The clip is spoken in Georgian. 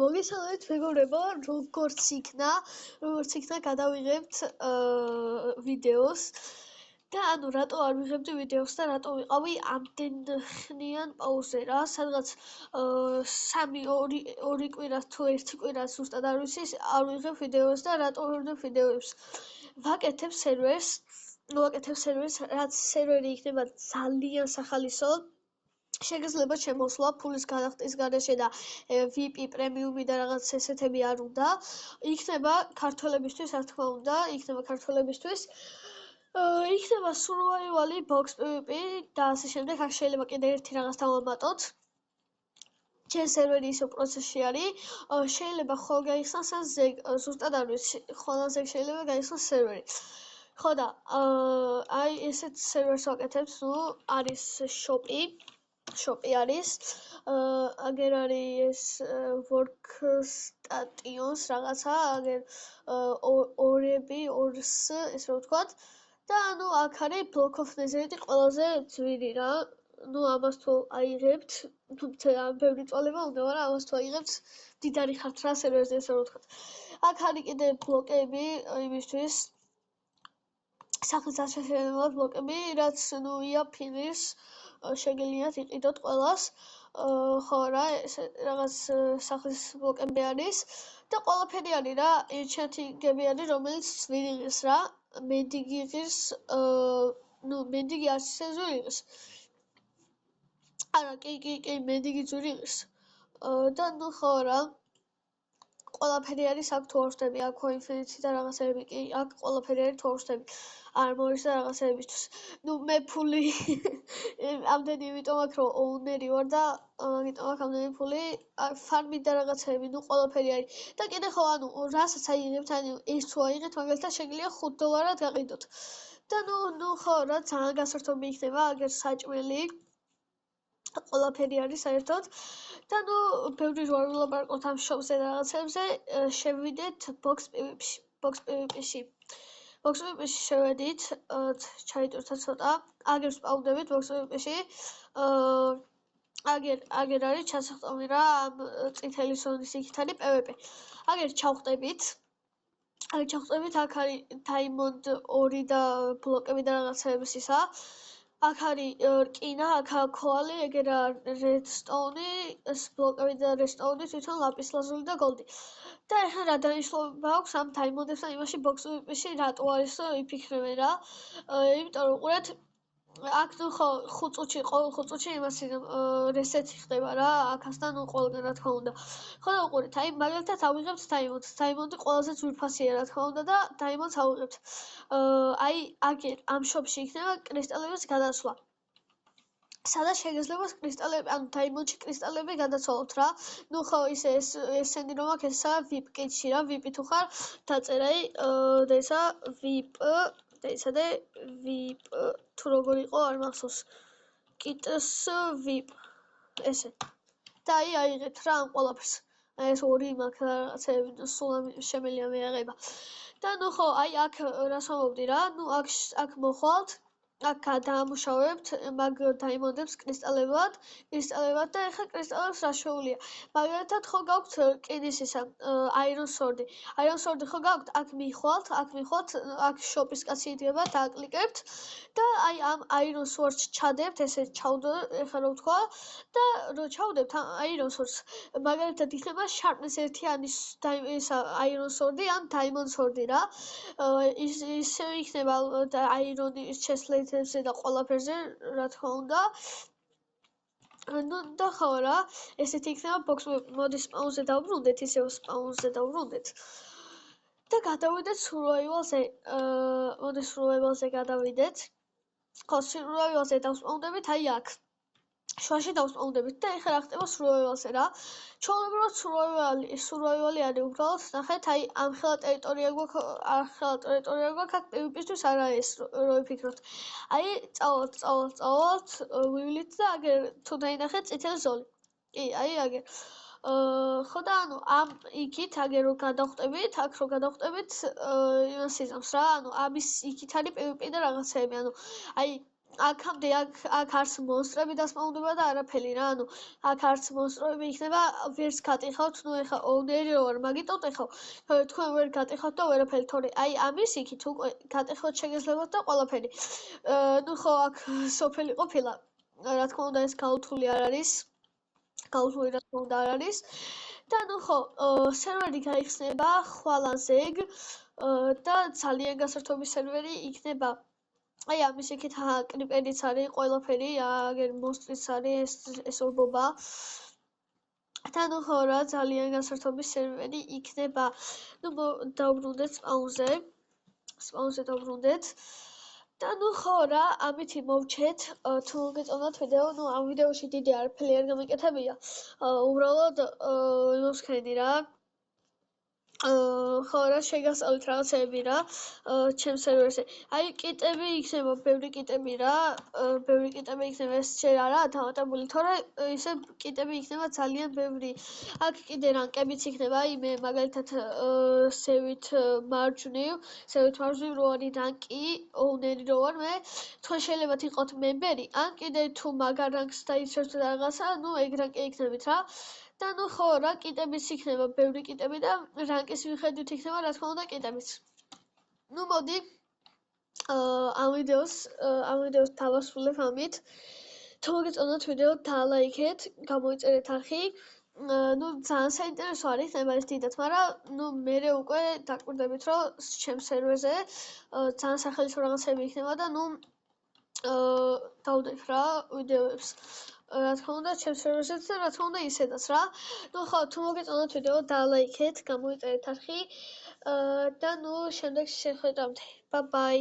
მოგესალმებით მეგობრებო, როგორც იქნა გადავიღებთ ვიდეოს და რატო არ ვიღებდი ვიდეოს და რატო ვიყავი ამდენხნიან პაუზზე რა, სადღაც 3-2 კვირას თუ 1 კვირას ზუსტად არ ვიცი, არ ვიღებ ვიდეოს და რატო ვერ ვიღებ ვიდეოებს. ვაკეთებ სერვერს, რაც სერვერი იქნება ძალიან სახალისო. შეგიძლება შემოსვლა ფულის გადახდის გარეშე და VIP პრემიუმი და რაღაც ესეთები არ უნდა. იქნება ქართველებისთვის, რა თქმა უნდა, იქნება survival-ი, box PvP და ასე შემდეგ. აქ შეიძლება კიდე ერთი რაღაც დავამატოთ. ჩემ სერვერი ისევ პროცესში არის. შეიძლება ხოლ გაიხსნას ან ზეგ, ზუსტად არ ვიცი. ხოლ ან ზეგ შეიძლება გაიხსნას სერვერი. ხო და აი ესეთ სერვერს ვაკეთებ, არის შოპი არის, აგერ არის ეს workstation რაღაცა, აგერ ორს, ესე რომ ვთქვათ, და აქ არის block of nether-ი ყველაზე ძვირი რა, ამას თუ აიღებთ, თუმცა ბევრი წვალება უნდა, მაგრამ ამას თუ აიღებთ, მდიდარი ხართ რა სერვერზე, ესე რომ ვთქვათ. აქ არის კიდე ბლოკები იმისთვის, სახლის ასაშენებლად ბლოკები, რაც იაფინის შეგიძლიათ იყიდოთ ყველას. ხო რა, რაღაც სახლის ბლოკები არის და ყველაფერი არის რა, enchant-ები არის, რომელიც ძვირი იღებს რა, მედიგი იღებს, მედიგი არც ისე ძვირი იღებს. არა, კი, მედიგი ძვირი იღებს. და ხო რა, ყველაფერი არის აქ თუ არ ვხდები, აქ infinity და რაღაცები კი, აქ ყველაფერი არის თუ არ ვხდები. armor-ის და რაღაცებისთვის. მე ფული ამდენი იმიტომ აქ რომ owner-ი ვარ და ამიტომ აქ ამდენი ფული, farm-ი და რაღაცები, ყველაფერი არის. და კიდე ხო, რასაც აიღებთ, ეს თუ აიღეთ, მაგალითად შეგიძლია $5 გაყიდოთ. და ხო რა, ძალიან გასართობი იქნება, აგერ საჭმელი. ყველაფერი არის საერთოდ და ბევრი რო არ ვილაპარაკოთ ამ შოპზე და რაღაცებზე, შევიდეთ box PvP-ში. box PvP-ში შევედით, ჩაიჭრთა ცოტა, აგერ ვსპაუნდებით box PvP-ში, აგერ არის ჩასახტომი რა, ამ წითელი ზონის იქით არის PvP. აგერ ჩავხტებით, აქ არის diamond 2 და ბლოკები და რაღაცების ისა. აქ არის რკინა, აქ არის ქოალი, ეგერ არის redstone-ი, ეს ბლოკები და redstone-ი, თვითონ ლაპისლაზული და goldi. და ეხლა რა დანიშნულება აქვს ამ diamond-ებს და იმაში box PvP-ში რატო არის, იფიქრებენ რა. იმიტომ რომ უყურეთ, აქ ხო 5 წუთში, ყოველ 5 წუთში იმას reset ხდება რა, აქასთან ყველგან რა თქმა უნდა. ხო და უყურეთ, მაგალითად ავიღებთ diamond-ს, diamond-ი ყველაზე ძვირფასია რა თქმა უნდა და diamond-ს ავიღებთ. აგერ ამ shop-ში იქნება კრისტალების გადასვლა. სადაც შეგიძლება კრისტალები, diamond-ში კრისტალები გადაცვალოთ რა. ხო ესენი რომ აქ ესა VIP კითში რა, VIP თუ ხარ, დაწერე და ესა VIP და ესა და VIP თუ როგორ იყო არ მახსოვს. კიტს VIP ესე. და აიღეთ რა ამ ყველაფერს. ეს ორი მაქვს რაღაცები, სულ შემელია მეაღება. და ხო, აქ რას ვამბობდი რა, აქ მოხვალთ, აქ გადაამუშავებთ მაგ diamond-ებს კრისტალებად და ეხლა კრისტალებს რა შეუულია. მაგალითად ხო გაქვთ რკინის ისა iron sword-ი. iron sword-ი ხო გაქვთ, აქ მიხვალთ, აქ shop-ის კაცი იდგება, დააკლიკებთ და ამ iron sword-ს ჩადებთ, ესე ჩავდო, ეხლა რო ვთქვა და რო ჩავდებთ iron sword-ს, მაგალითად იქნება sharpness 1-იანი iron sword-ი ან diamond sword-ი რა. ისე იქნება iron-ის chestplate-ებზე და ყველაფერზე, რა თქმა უნდა. და ხო რა, ესეთი იქნება box PvP. მოდი spawn-ზე დავბრუნდეთ, ისევ spawn-ზე დავბრუნდეთ. და გადავიდეთ survival-ზე. მოდი survival-ზე გადავიდეთ. ხო, survival-ზე დავსპაუნდებით, აქ. შუაში დავსპაუნდებით და ეხლა რა ხდება survival-ზე რა. ჩვეულებრივად survival-ი არის უბრალოდ, ნახეთ, ამ ხელა ტერიტორია გვაქვს, აქ PvP-ისთვის არ არის რო ვიფიქროთ. წავალთ, ვივლით და აგერ თუ დაინახეთ წითელი ზოლი. კი, აგერ. ხო და ამ იქით აგერ რო გადავხტებით, აქ რო გადავხტებით, იმას იზამს რა, ამის იქით არის PvP და რაღაცეები, აქამდე აქ არც მონსტრები დასპაუნდება და არაფერი რა, ანუ აქ არც მონსტრები იქნება, ვერც გატეხავთ, ნუ ეხა ოვნერი რო ვარ, მაგიტო ტეხავ. თქვენ ვერ გატეხავთ და ვერაფერი, თორე აი ამის იქით უკვე გატეხოთ შეგეძლებათ და ყველაფერი. ნუ ხო აქ სოფელი ყოფილა, რა თქმა უნდა ეს გაუთული არ არის. გაუთული რა თქმა უნდა არ არის. და ნუ ხო, სერვერი გაიხსნება ხვალანზეგ და ძალიან გასართობი სერვერი იქნება. აი ამის იქით კრიპერიც არის, ყველაფერი, აგერ მონსტრიც არის, ეს ობობა. და ნუ ხო რა, ძალიან გასართობი სერვერი იქნება. ნუ დავბრუნდეთ სპაუნზე დავბრუნდეთ. და ნუ ხო რა, ამითი მოვჩეთ, თუ მოგეწონათ ვიდეო, ნუ ამ ვიდეოში დიდი არაფერი არ გამიკეთებია. უბრალოდ მოსქენი რა. ხო რა შეგასწავლით რაღაცები რა ჩემს სერვერზე. აი კიტები იქნება, ბევრი კიტები რა, ბევრი კიტები იქნება, ეს ჯერ არაა დამატებული, თორე ისე კიტები იქნება ძალიან ბევრი. აქ კიდე რანკებიც იქნება, აი მე მაგალითად სევით მარჯვნივ რო არის რანკი, ოვნერი რო ვარ მე, თქვენ შეიძლება იყოთ მემბერი, ან კიდე თუ მაგარ რანკს დაიცვევთ რაღაცა, ნუ ეგ რანკი იქნებით რა. და ნუ ხო რა, კიტებიც იქნება, ბევრი კიტები და რანკის მიხედვით იქნება, რა თქმა უნდა, კიტებიც. ნუ მოდი, ამ ვიდეოს დავასრულებ ამით. თუ მოგეწონათ ვიდეო, დალაიქეთ, გამოიწერეთ არხი. ნუ ძალიან საინტერესო არის იქნება ეს დიდად, მაგრამ ნუ მერე უკვე დაკვირდებით, რომ ჩემს სერვერზე ძალიან სახელმწიფო რაღაცები იქნება და ნუ დავდებ რა ვიდეოებს. რა თქმა უნდა, ჩემს სერვერზეც და რა თქმა უნდა ისედაც რა. ნუ ხო, თუ მოგეწონათ ვიდეო, დალაიქეთ, გამოიწერეთ არხი და ნუ შემდეგ შეხვედრამდე. Bye bye.